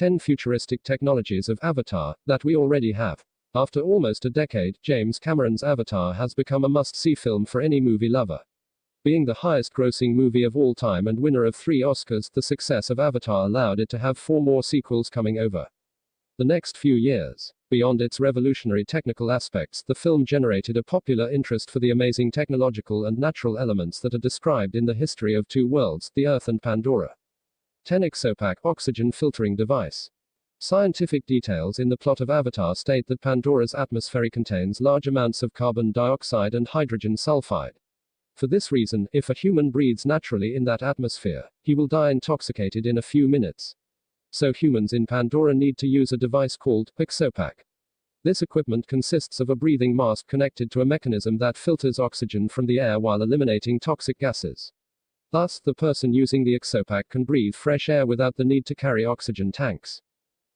10 futuristic technologies of Avatar that we already have. After almost a decade, James Cameron's Avatar has become a must-see film for any movie lover. Being the highest-grossing movie of all time and winner of 3 Oscars, the success of Avatar allowed it to have 4 more sequels coming over the next few years. Beyond its revolutionary technical aspects, the film generated a popular interest for the amazing technological and natural elements that are described in the history of 2 worlds, the Earth and Pandora. 10 Exopack oxygen filtering device. Scientific details in the plot of Avatar state that Pandora's atmosphere contains large amounts of carbon dioxide and hydrogen sulfide. For this reason, if a human breathes naturally in that atmosphere, he will die intoxicated in a few minutes. So humans in Pandora need to use a device called Exopack. This equipment consists of a breathing mask connected to a mechanism that filters oxygen from the air while eliminating toxic gases. Thus, the person using the Exopack can breathe fresh air without the need to carry oxygen tanks.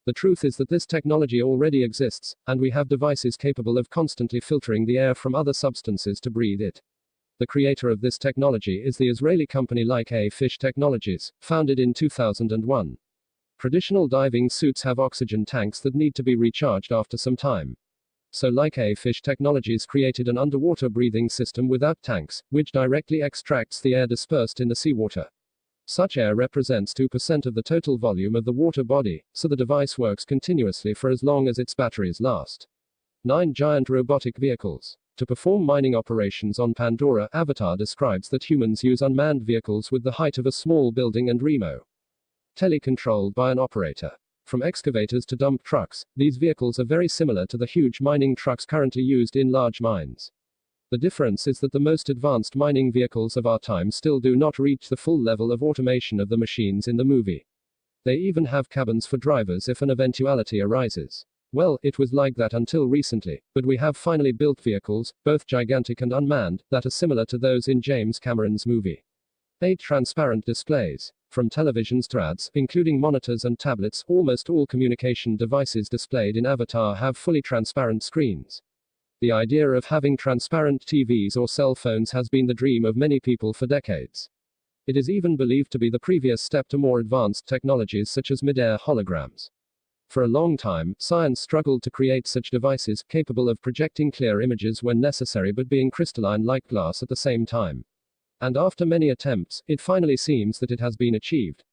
The truth is that this technology already exists, and we have devices capable of constantly filtering the air from other substances to breathe it. The creator of this technology is the Israeli company Like A Fish Technologies, founded in 2001. Traditional diving suits have oxygen tanks that need to be recharged after some time. So Like A Fish Technologies created an underwater breathing system without tanks, which directly extracts the air dispersed in the seawater. Such air represents 2% of the total volume of the water body, so the device works continuously for as long as its batteries last. 9 giant robotic vehicles. To perform mining operations on Pandora, Avatar describes that humans use unmanned vehicles with the height of a small building and telecontrolled by an operator. From excavators to dump trucks, these vehicles are very similar to the huge mining trucks currently used in large mines. The difference is that the most advanced mining vehicles of our time still do not reach the full level of automation of the machines in the movie. They even have cabins for drivers if an eventuality arises. Well, it was like that until recently, but we have finally built vehicles, both gigantic and unmanned, that are similar to those in James Cameron's movie. 8 transparent displays. From televisions to ads, including monitors and tablets, almost all communication devices displayed in Avatar have fully transparent screens. The idea of having transparent TVs or cell phones has been the dream of many people for decades. It is even believed to be the previous step to more advanced technologies such as mid-air holograms. For a long time, science struggled to create such devices, capable of projecting clear images when necessary but being crystalline like glass at the same time. And after many attempts, it finally seems that it has been achieved.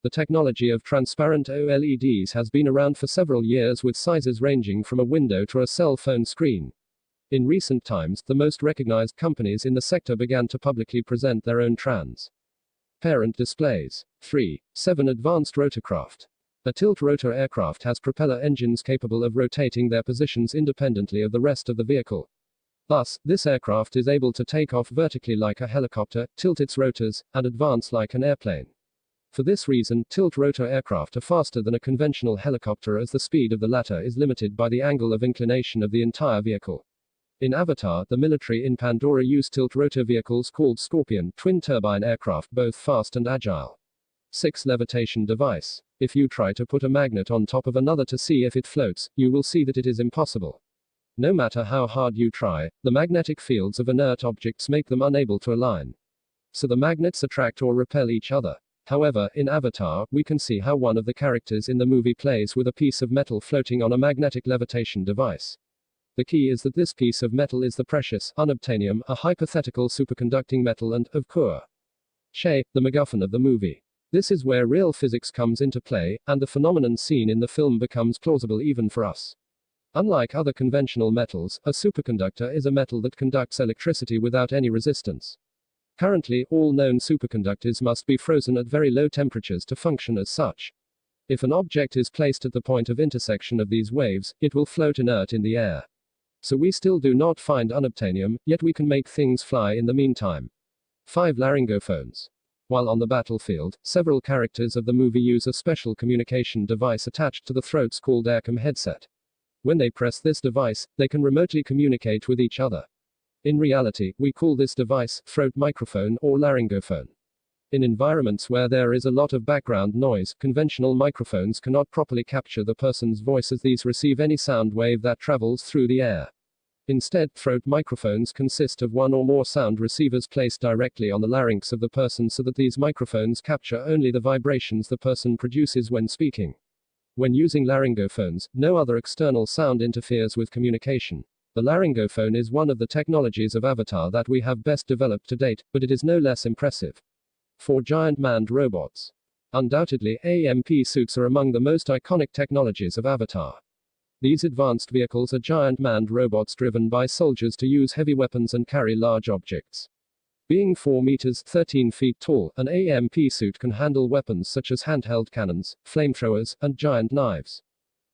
The technology of transparent OLEDs has been around for several years with sizes ranging from a window to a cell phone screen. In recent times, the most recognized companies in the sector began to publicly present their own transparent displays. 3. 7 advanced rotorcraft. A tilt-rotor aircraft has propeller engines capable of rotating their positions independently of the rest of the vehicle. Thus, this aircraft is able to take off vertically like a helicopter, tilt its rotors, and advance like an airplane. For this reason, tilt-rotor aircraft are faster than a conventional helicopter as the speed of the latter is limited by the angle of inclination of the entire vehicle. In Avatar, the military in Pandora use tilt-rotor vehicles called Scorpion twin-turbine aircraft, both fast and agile. 6 levitation device. If you try to put a magnet on top of another to see if it floats, you will see that it is impossible. No matter how hard you try, the magnetic fields of inert objects make them unable to align. So the magnets attract or repel each other. However, in Avatar, we can see how one of the characters in the movie plays with a piece of metal floating on a magnetic levitation device. The key is that this piece of metal is the precious unobtainium, a hypothetical superconducting metal and, of course, the MacGuffin of the movie. This is where real physics comes into play, and the phenomenon seen in the film becomes plausible even for us. Unlike other conventional metals, a superconductor is a metal that conducts electricity without any resistance. Currently, all known superconductors must be frozen at very low temperatures to function as such. If an object is placed at the point of intersection of these waves, it will float inert in the air. So we still do not find unobtainium, yet we can make things fly in the meantime. 5 laryngophones. While on the battlefield, several characters of the movie use a special communication device attached to the throats called aircom headset. When they press this device, they can remotely communicate with each other. In reality, we call this device throat microphone or laryngophone. In environments where there is a lot of background noise, conventional microphones cannot properly capture the person's voice as these receive any sound wave that travels through the air. Instead, throat microphones consist of one or more sound receivers placed directly on the larynx of the person so that these microphones capture only the vibrations the person produces when speaking. When using laryngophones, no other external sound interferes with communication. The laryngophone is one of the technologies of Avatar that we have best developed to date, but it is no less impressive. 4 giant manned robots. Undoubtedly, AMP suits are among the most iconic technologies of Avatar. These advanced vehicles are giant manned robots driven by soldiers to use heavy weapons and carry large objects. Being 4 meters, 13 feet tall, an AMP suit can handle weapons such as handheld cannons, flamethrowers, and giant knives.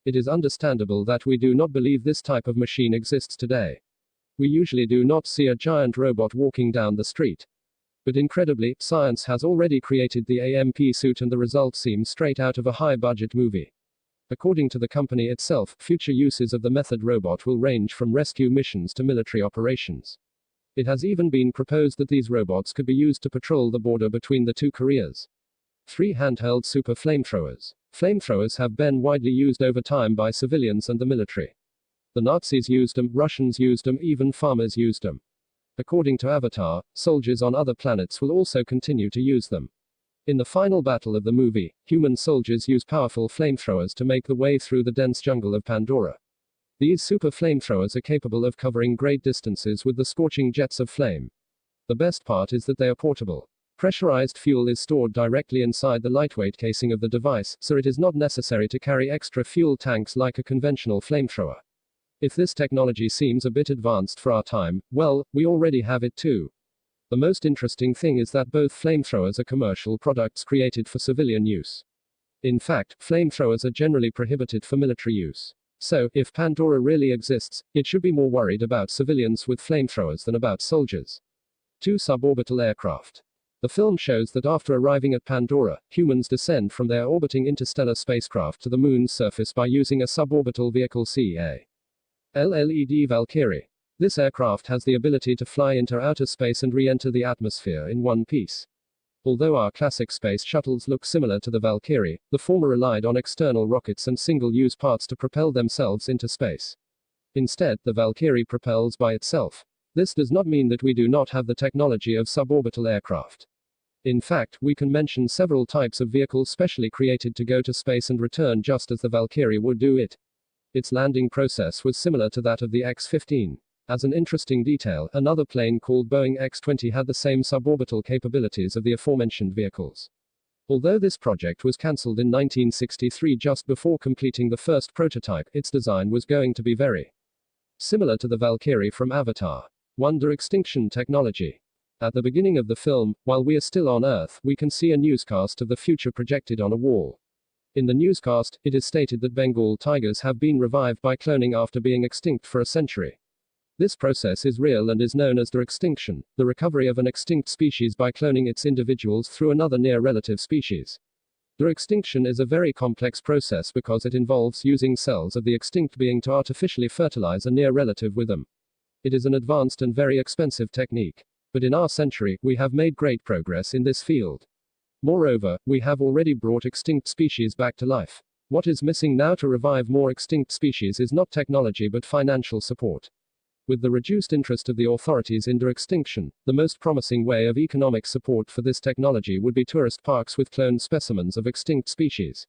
It is understandable that we do not believe this type of machine exists today. We usually do not see a giant robot walking down the street. But incredibly, science has already created the AMP suit, and the result seems straight out of a high-budget movie. According to the company itself, future uses of the method robot will range from rescue missions to military operations. It has even been proposed that these robots could be used to patrol the border between the 2 Koreas. 3 handheld super flamethrowers. Flamethrowers have been widely used over time by civilians and the military. The Nazis used them, Russians used them, even farmers used them. According to Avatar, soldiers on other planets will also continue to use them. In the final battle of the movie, human soldiers use powerful flamethrowers to make the way through the dense jungle of Pandora. These super flamethrowers are capable of covering great distances with the scorching jets of flame. The best part is that they are portable. Pressurized fuel is stored directly inside the lightweight casing of the device, so it is not necessary to carry extra fuel tanks like a conventional flamethrower. If this technology seems a bit advanced for our time, well, we already have it too. The most interesting thing is that both flamethrowers are commercial products created for civilian use. In fact, flamethrowers are generally prohibited for military use. So, if Pandora really exists, it should be more worried about civilians with flamethrowers than about soldiers. 2 suborbital aircraft. The film shows that after arriving at Pandora, humans descend from their orbiting interstellar spacecraft to the moon's surface by using a suborbital vehicle CA-LLED Valkyrie. This aircraft has the ability to fly into outer space and re-enter the atmosphere in one piece. Although our classic space shuttles look similar to the Valkyrie, the former relied on external rockets and single-use parts to propel themselves into space. Instead, the Valkyrie propels by itself. This does not mean that we do not have the technology of suborbital aircraft. In fact, we can mention several types of vehicles specially created to go to space and return just as the Valkyrie would do it. Its landing process was similar to that of the X-15. As an interesting detail, another plane called Boeing X-20 had the same suborbital capabilities of the aforementioned vehicles. Although this project was cancelled in 1963 just before completing the first prototype, its design was going to be very similar to the Valkyrie from Avatar. Wonder extinction technology. At the beginning of the film, while we are still on Earth, we can see a newscast of the future projected on a wall. In the newscast, it is stated that Bengal tigers have been revived by cloning after being extinct for a century. This process is real and is known as de-extinction, the recovery of an extinct species by cloning its individuals through another near-relative species. De-extinction is a very complex process because it involves using cells of the extinct being to artificially fertilize a near-relative with them. It is an advanced and very expensive technique. But in our century, we have made great progress in this field. Moreover, we have already brought extinct species back to life. What is missing now to revive more extinct species is not technology but financial support. With the reduced interest of the authorities in de-extinction, the most promising way of economic support for this technology would be tourist parks with cloned specimens of extinct species.